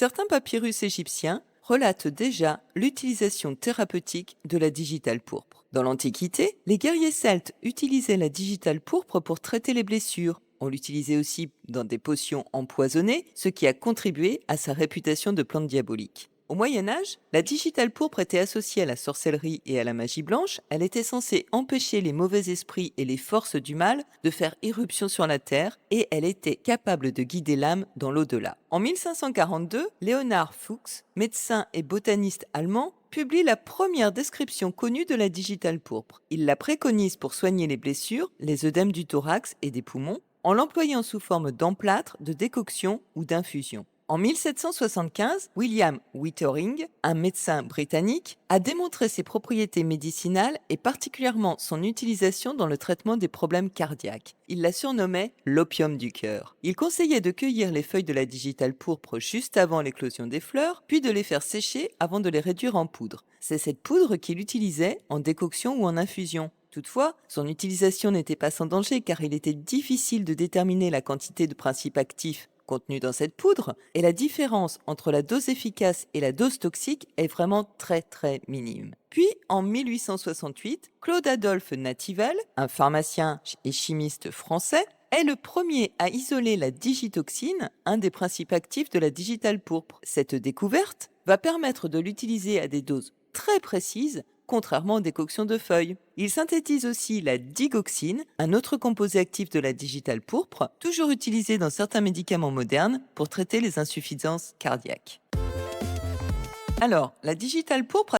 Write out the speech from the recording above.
Certains papyrus égyptiens relatent déjà l'utilisation thérapeutique de la digitale pourpre. Dans l'Antiquité, les guerriers celtes utilisaient la digitale pourpre pour traiter les blessures. On l'utilisait aussi dans des potions empoisonnées, ce qui a contribué à sa réputation de plante diabolique. Au Moyen Âge, la digitale pourpre était associée à la sorcellerie et à la magie blanche. Elle était censée empêcher les mauvais esprits et les forces du mal de faire irruption sur la terre et elle était capable de guider l'âme dans l'au-delà. En 1542, Léonard Fuchs, médecin et botaniste allemand, publie la première description connue de la digitale pourpre. Il la préconise pour soigner les blessures, les œdèmes du thorax et des poumons, en l'employant sous forme d'emplâtre, de décoction ou d'infusion. En 1775, William Wittering, un médecin britannique, a démontré ses propriétés médicinales et particulièrement son utilisation dans le traitement des problèmes cardiaques. Il la surnommait l'opium du cœur. Il conseillait de cueillir les feuilles de la digitale pourpre juste avant l'éclosion des fleurs, puis de les faire sécher avant de les réduire en poudre. C'est cette poudre qu'il utilisait en décoction ou en infusion. Toutefois, son utilisation n'était pas sans danger car il était difficile de déterminer la quantité de principes actifs contenus dans cette poudre, et la différence entre la dose efficace et la dose toxique est vraiment très minime. Puis, en 1868, Claude-Adolphe Nativel, un pharmacien et chimiste français, est le premier à isoler la digitoxine, un des principes actifs de la digitale pourpre. Cette découverte va permettre de l'utiliser à des doses très précises, contrairement aux décoctions de feuilles. Il synthétise aussi la digoxine, un autre composé actif de la digitale pourpre, toujours utilisé dans certains médicaments modernes pour traiter les insuffisances cardiaques. Alors, la digitale pourpre